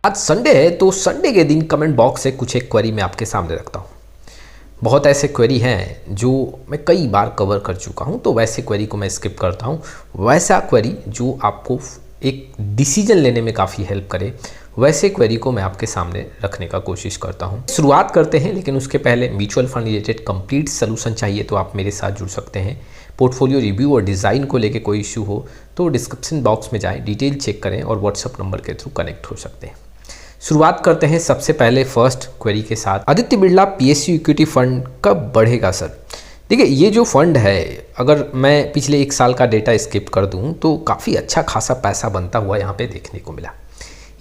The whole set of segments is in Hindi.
आज संडे है तो संडे के दिन कमेंट बॉक्स से कुछ एक क्वेरी मैं आपके सामने रखता हूँ। बहुत ऐसे क्वेरी हैं जो मैं कई बार कवर कर चुका हूँ, तो वैसे क्वेरी को मैं स्किप करता हूँ। वैसा क्वेरी जो आपको एक डिसीजन लेने में काफ़ी हेल्प करे, वैसे क्वेरी को मैं आपके सामने रखने का कोशिश करता हूँ। शुरुआत करते हैं, लेकिन उसके पहले mutual fund related complete solution चाहिए तो आप मेरे साथ जुड़ सकते हैं। पोर्टफोलियो रिव्यू और डिज़ाइन को लेके कोई इशू हो तो डिस्क्रिप्शन बॉक्स में जाएं, डिटेल चेक करें और व्हाट्सएप नंबर के थ्रू कनेक्ट हो सकते हैं। शुरुआत करते हैं सबसे पहले फर्स्ट क्वेरी के साथ। Aditya Birla PSU equity fund कब बढ़ेगा सर? देखिए, ये जो फंड है, अगर मैं पिछले 1 साल का डेटा स्किप कर दूं तो काफ़ी अच्छा खासा पैसा बनता हुआ यहाँ पे देखने को मिला।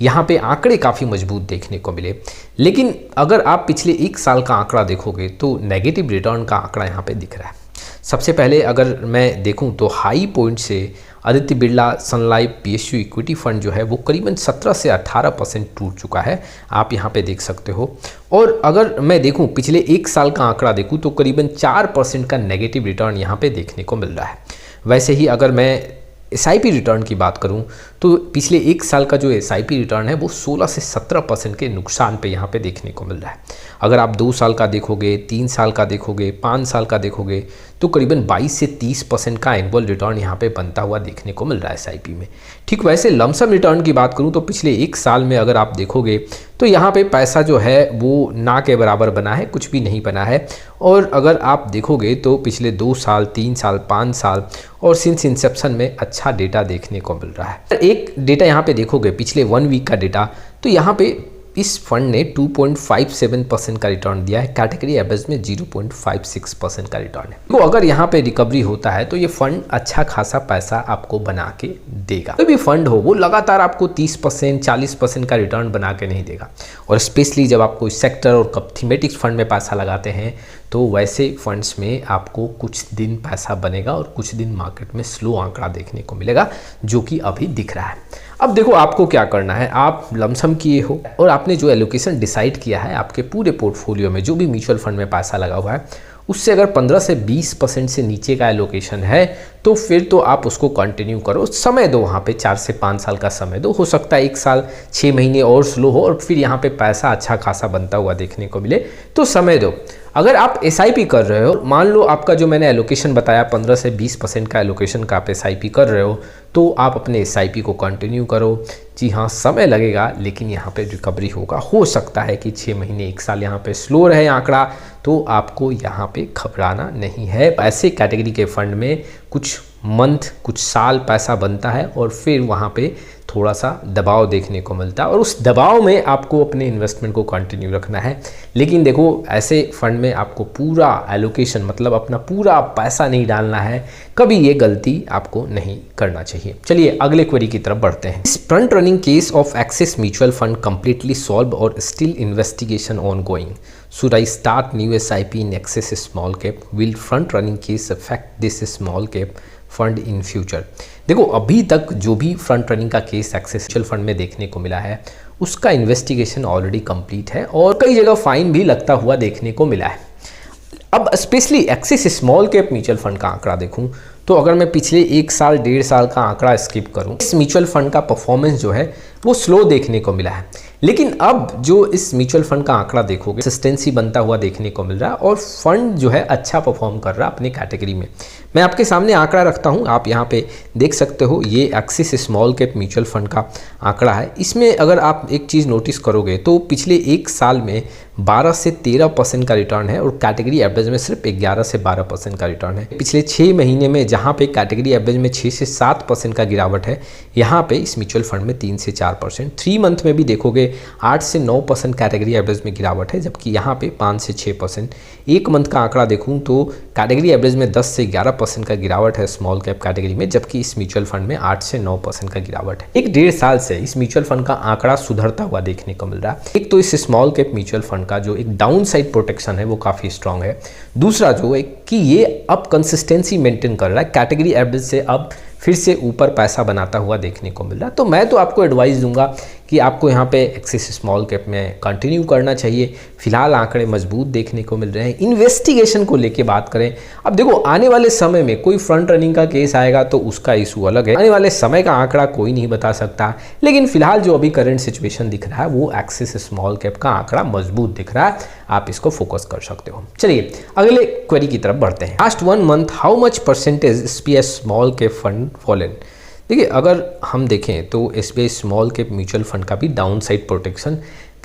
यहाँ पे आंकड़े काफ़ी मजबूत देखने को मिले, लेकिन अगर आप पिछले 1 साल का आंकड़ा देखोगे तो नेगेटिव रिटर्न का आंकड़ा यहाँ पे दिख रहा है। सबसे पहले अगर मैं देखूं तो हाई पॉइंट से आदित्य बिरला सन लाइफ पीएसयू इक्विटी फंड जो है वो करीबन 17 से 18% टूट चुका है, आप यहाँ पे देख सकते हो। और अगर मैं देखूं पिछले 1 साल का आंकड़ा देखूं तो करीबन 4% का नेगेटिव रिटर्न यहाँ पे देखने को मिल रहा है। वैसे ही अगर मैं एसआईपी रिटर्न की बात करूं तो पिछले 1 साल का जो एसआईपी रिटर्न है वो 16 से 17% के नुकसान पे यहाँ पे देखने को मिल रहा है। अगर आप 2 साल का देखोगे, 3 साल का देखोगे, 5 साल का देखोगे तो करीबन 22 से 30% का एनुअल रिटर्न यहाँ पे बनता हुआ देखने को मिल रहा है एसआईपी में। ठीक वैसे लमसम रिटर्न की बात करूँ तो पिछले 1 साल में अगर आप देखोगे तो यहाँ पे पैसा जो है वो ना के बराबर बना है, कुछ भी नहीं बना है। और अगर आप देखोगे तो पिछले 2 साल, 3 साल, 5 साल और सिंस इंसेप्शन में अच्छा डेटा देखने को मिल रहा है। एक डेटा यहाँ पे देखोगे पिछले 1 वीक का डेटा, तो यहाँ पे इस फंड ने 2.57% का रिटर्न दिया है, कैटेगरी एवरेज में 0.56% का रिटर्न है। तो अगर यहाँ पे रिकवरी होता है तो ये फंड अच्छा खासा पैसा आपको बना के देगा। कोई भी फंड हो वो लगातार आपको 30%, 40% का रिटर्न बना के नहीं देगा। और स्पेशली जब आप कोई सेक्टर और थीमेटिक्स फंड में पैसा लगाते हैं तो वैसे फंड्स में आपको कुछ दिन पैसा बनेगा और कुछ दिन मार्केट में स्लो आंकड़ा देखने को मिलेगा, जो कि अभी दिख रहा है। अब देखो आपको क्या करना है, आप लमसम किए हो और आपने जो एलोकेशन डिसाइड किया है आपके पूरे पोर्टफोलियो में जो भी म्यूचुअल फंड में पैसा लगा हुआ है उससे अगर 15 से 20% से नीचे का एलोकेशन है तो फिर तो आप उसको कंटिन्यू करो, समय दो, वहाँ पे 4 से 5 साल का समय दो। हो सकता है 1 साल 6 महीने और स्लो हो और फिर यहाँ पे पैसा अच्छा खासा बनता हुआ देखने को मिले, तो समय दो। अगर आप एसआईपी कर रहे हो, मान लो आपका जो मैंने एलोकेशन बताया 15 से 20% का एलोकेशन का आप एसआईपी कर रहे हो, तो आप अपने एसआईपी को कंटिन्यू करो। जी हाँ, समय लगेगा लेकिन यहाँ पे रिकवरी होगा। हो सकता है कि 6 महीने 1 साल यहाँ पे स्लो रहे आंकड़ा, तो आपको यहाँ पे घबराना नहीं है। ऐसे कैटेगरी के फंड में कुछ मंथ, कुछ साल पैसा बनता है और फिर वहाँ पे थोड़ा सा दबाव देखने को मिलता है और उस दबाव में आपको अपने इन्वेस्टमेंट को कंटिन्यू रखना है। लेकिन देखो, ऐसे फंड में आपको पूरा एलोकेशन मतलब अपना पूरा पैसा नहीं डालना है, कभी ये गलती आपको नहीं करना चाहिए। चलिए अगले क्वेरी की तरफ बढ़ते हैं। इस front running case of Axis mutual fund completely solve और still investigation on going, should I start new SIP in Axis small cap? Will front running case affect this small cap fund in future? देखो, अभी तक जो भी फ्रंट रनिंग का केस एक्सिस म्यूचुअल फंड में देखने को मिला है उसका इन्वेस्टिगेशन ऑलरेडी कंप्लीट है और कई जगह फाइन भी लगता हुआ देखने को मिला है। अब specially axis small cap mutual fund का आंकड़ा देखूं तो अगर मैं पिछले 1 साल 1.5 साल का आंकड़ा स्किप करूं, इस म्यूचुअल फंड का परफॉर्मेंस जो है वो स्लो देखने को मिला है। लेकिन अब जो इस म्यूचुअल फंड का आंकड़ा देखोगे, कंसिस्टेंसी बनता हुआ देखने को मिल रहा है और फंड जो है अच्छा परफॉर्म कर रहा है अपनी कैटेगरी में। मैं आपके सामने आंकड़ा रखता हूं, आप यहाँ पे देख सकते हो, ये axis small cap mutual fund का आंकड़ा है। इसमें अगर आप एक चीज़ नोटिस करोगे तो पिछले 1 साल में 12 से 13% का रिटर्न है और कैटेगरी एवरेज में सिर्फ 11 से 12% का रिटर्न है। पिछले 6 महीने में जहाँ पे कैटेगरी एवरेज में 6 से 7% का गिरावट है, यहाँ पे इस म्यूचुअल फंड में 3 से 4%। 3 मंथ में भी देखोगे 8 से 9% कैटेगरी एवरेज में गिरावट है, जबकि यहाँ पे 5 से 6%। 1 मंथ का आंकड़ा देखूँ तो कैटेगरी एवरेज में 10 से 11% का गिरावट है स्मॉल कैप कैटेगरी में, जबकि इस म्यूचुअल फंड में 8 से 9% का गिरावट है। 1.5 साल से इस म्यूचुअल फंड का आंकड़ा सुधरता हुआ देखने को मिल रहा है। एक तो इस स्मॉल कैप म्यूचुअल फंड का जो एक डाउन साइड प्रोटेक्शन है वो काफ़ी स्ट्रांग है। दूसरा जो है कि ये अब कंसिस्टेंसी मेंटेन कर रहा है, कैटेगरी एवरेज से अब फिर से ऊपर पैसा बनाता हुआ देखने को मिल रहा है। तो मैं तो आपको एडवाइस दूंगा कि आपको यहाँ पे एक्सिस स्मॉल कैप में कंटिन्यू करना चाहिए। फिलहाल आंकड़े मजबूत देखने को मिल रहे हैं। इन्वेस्टिगेशन को लेके बात करें, अब देखो आने वाले समय में कोई फ्रंट रनिंग का केस आएगा तो उसका इशू अलग है, आने वाले समय का आंकड़ा कोई नहीं बता सकता, लेकिन फिलहाल जो अभी करंट सिचुएशन दिख रहा है वो एक्सिस स्मॉल कैप का आंकड़ा मजबूत दिख रहा है, आप इसको फोकस कर सकते हो। चलिए अगले क्वेरी की तरफ बढ़ते हैं। Last 1 month how much percentage SBI small cap fund fallen. देखिए अगर हम देखें तो SBI small cap mutual fund का भी डाउन साइड प्रोटेक्शन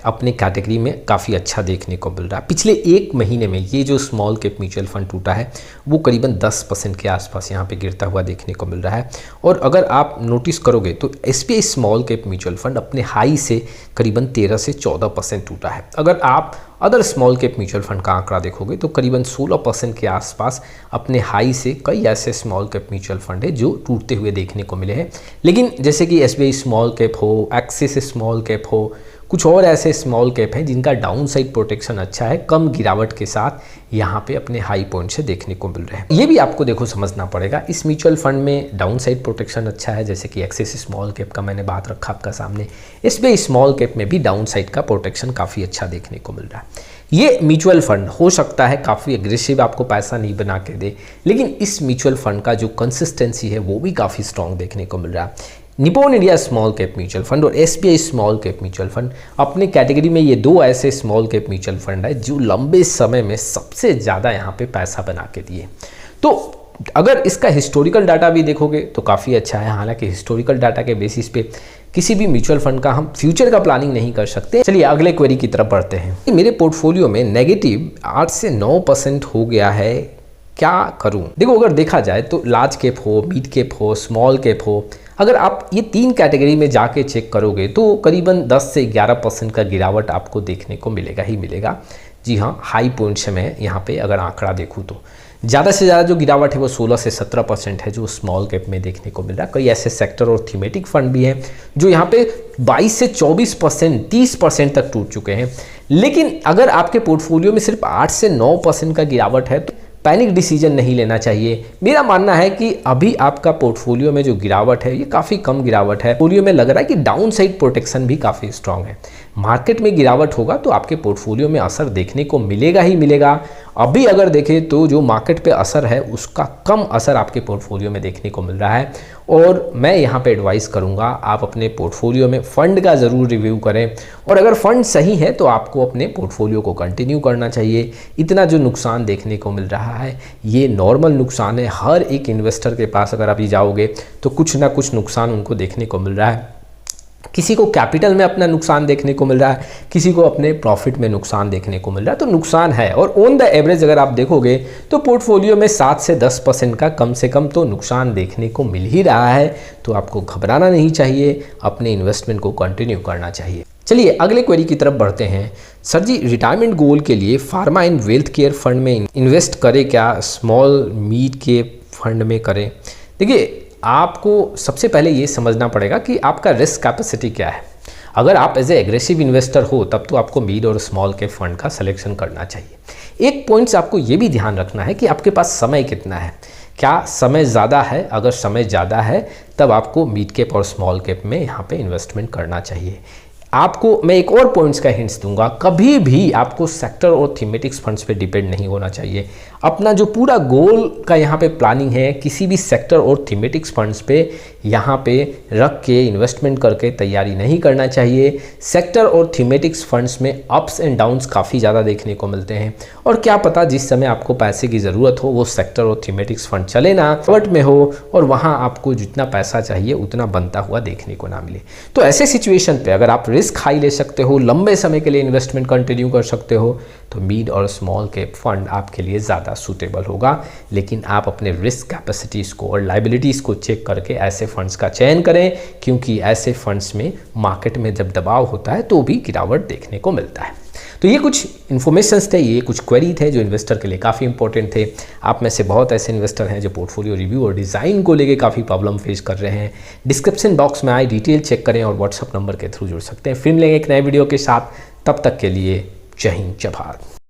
अपने कैटेगरी में काफ़ी अच्छा देखने को मिल रहा है। पिछले 1 महीने में ये जो स्मॉल कैप म्यूचुअल फंड टूटा है वो करीबन 10% के आसपास यहाँ पे गिरता हुआ देखने को मिल रहा है। और अगर आप नोटिस करोगे तो SBI small cap mutual fund अपने हाई से करीबन 13 से 14% टूटा है। अगर आप other small cap mutual fund का आंकड़ा देखोगे तो करीबन 16% के आसपास अपने हाई से कई ऐसे स्मॉल कैप म्यूचुअल फंड है जो टूटते हुए देखने को मिले हैं। लेकिन जैसे कि SBI स्मॉल कैप हो, एक्सिस स्मॉल कैप हो, कुछ और ऐसे स्मॉल कैप हैं जिनका डाउन साइड प्रोटेक्शन अच्छा है, कम गिरावट के साथ यहाँ पे अपने हाई पॉइंट से देखने को मिल रहे हैं। ये भी आपको देखो समझना पड़ेगा, इस म्यूचुअल फंड में डाउन साइड प्रोटेक्शन अच्छा है, जैसे कि एक्सिस स्मॉल कैप का मैंने बात रखा आपका सामने। SBI स्मॉल कैप में भी डाउन साइड का प्रोटेक्शन काफ़ी अच्छा देखने को मिल रहा है। ये म्यूचुअल फंड हो सकता है काफ़ी एग्रेसिव आपको पैसा नहीं बना के दे, लेकिन इस म्यूचुअल फंड का जो कंसिस्टेंसी है वो भी काफ़ी स्ट्रॉन्ग देखने को मिल रहा है। Nippon India small cap mutual fund और SBI small cap mutual fund अपने कैटेगरी में ये 2 ऐसे स्मॉल कैप म्यूचुअल फंड है जो लंबे समय में सबसे ज़्यादा यहाँ पे पैसा बना के दिए। तो अगर इसका हिस्टोरिकल डाटा भी देखोगे तो काफ़ी अच्छा है। हालांकि हिस्टोरिकल डाटा के बेसिस पे किसी भी म्यूचुअल फंड का हम फ्यूचर का प्लानिंग नहीं कर सकते। चलिए अगले क्वेरी की तरफ बढ़ते हैं। मेरे पोर्टफोलियो में नेगेटिव 8 से 9% हो गया है, क्या करूं? देखो अगर देखा जाए तो लार्ज कैप हो, मिड कैप हो, स्मॉल कैप हो, अगर आप ये 3 कैटेगरी में जाके चेक करोगे तो करीबन 10 से 11% का गिरावट आपको देखने को मिलेगा ही मिलेगा। जी हाँ, हाई पॉइंट से मैं यहाँ पे अगर आंकड़ा देखूँ तो ज़्यादा से ज़्यादा जो गिरावट है वो 16 से 17% है जो स्मॉल कैप में देखने को मिल रहा है। कई ऐसे सेक्टर और थीमेटिक फंड भी हैं जो यहाँ पे 22 से 24%, 30% तक टूट चुके हैं। लेकिन अगर आपके पोर्टफोलियो में सिर्फ 8 से 9% का गिरावट है तो पैनिक डिसीजन नहीं लेना चाहिए। मेरा मानना है कि अभी आपका पोर्टफोलियो में जो गिरावट है ये काफ़ी कम गिरावट है। पोर्टफोलियो में लग रहा है कि डाउन साइड प्रोटेक्शन भी काफ़ी स्ट्रांग है। मार्केट में गिरावट होगा तो आपके पोर्टफोलियो में असर देखने को मिलेगा ही मिलेगा। अभी अगर देखें तो जो मार्केट पे असर है उसका कम असर आपके पोर्टफोलियो में देखने को मिल रहा है। और मैं यहाँ पे एडवाइस करूँगा आप अपने पोर्टफोलियो में फ़ंड का ज़रूर रिव्यू करें, और अगर फ़ंड सही है तो आपको अपने पोर्टफोलियो को कंटिन्यू करना चाहिए। इतना जो नुकसान देखने को मिल रहा है ये नॉर्मल नुकसान है। हर एक इन्वेस्टर के पास अगर अभी जाओगे तो कुछ ना कुछ नुकसान उनको देखने को मिल रहा है। किसी को कैपिटल में अपना नुकसान देखने को मिल रहा है, किसी को अपने प्रॉफिट में नुकसान देखने को मिल रहा है। तो नुकसान है, और ऑन द एवरेज अगर आप देखोगे तो पोर्टफोलियो में 7 से 10% का कम से कम तो नुकसान देखने को मिल ही रहा है। तो आपको घबराना नहीं चाहिए, अपने इन्वेस्टमेंट को कंटिन्यू करना चाहिए। चलिए अगले क्वेरी की तरफ बढ़ते हैं। सर जी, रिटायरमेंट गोल के लिए pharma and wealth care fund में इन्वेस्ट करें क्या, स्मॉल मिड के फंड में करें? देखिए आपको सबसे पहले ये समझना पड़ेगा कि आपका रिस्क कैपेसिटी क्या है। अगर आप एज ए एग्रेसिव इन्वेस्टर हो तब तो आपको मिड और स्मॉल के फंड का सिलेक्शन करना चाहिए। एक पॉइंट्स आपको ये भी ध्यान रखना है कि आपके पास समय कितना है। क्या समय ज़्यादा है? अगर समय ज़्यादा है तब आपको मिड कैप और स्मॉल कैप में यहाँ पे इन्वेस्टमेंट करना चाहिए। आपको मैं एक और पॉइंट्स का हिंट्स दूंगा, कभी भी आपको सेक्टर और थीमेटिक्स फंड्स पे डिपेंड नहीं होना चाहिए। अपना जो पूरा गोल का यहाँ पे प्लानिंग है किसी भी सेक्टर और थीमेटिक्स फंड्स पे यहाँ पे रख के इन्वेस्टमेंट करके तैयारी नहीं करना चाहिए। सेक्टर और थीमेटिक्स फंड्स में अप्स एंड डाउन्स काफ़ी ज़्यादा देखने को मिलते हैं, और क्या पता जिस समय आपको पैसे की ज़रूरत हो वो सेक्टर और थीमेटिक्स फंड चले ना, बट में हो और वहाँ आपको जितना पैसा चाहिए उतना बनता हुआ देखने को ना मिले। तो ऐसे सिचुएशन पे अगर आप रिस्क हाई ले सकते हो, लंबे समय के लिए इन्वेस्टमेंट कंटिन्यू कर सकते हो, तो मिड और स्मॉल कैप फंड आपके लिए ज़्यादा सूटेबल होगा। लेकिन आप अपने रिस्क कैपेसिटीज़ को और लाइबिलिटीज़ को चेक करके ऐसे फंड्स का चयन करें, क्योंकि ऐसे फंड्स में मार्केट में जब दबाव होता है तो भी गिरावट देखने को मिलता है। तो ये कुछ इन्फॉर्मेशंस थे, ये कुछ क्वेरी थे जो इन्वेस्टर के लिए काफ़ी इंपॉर्टेंट थे। आप में से बहुत ऐसे इन्वेस्टर हैं जो पोर्टफोलियो रिव्यू और डिज़ाइन को लेके काफ़ी प्रॉब्लम फेस कर रहे हैं। डिस्क्रिप्शन बॉक्स में आए डिटेल चेक करें और व्हाट्सअप नंबर के थ्रू जुड़ सकते हैं। फिर मिलेंगे एक नए वीडियो के साथ, तब तक के लिए जय हिंद जय भारत।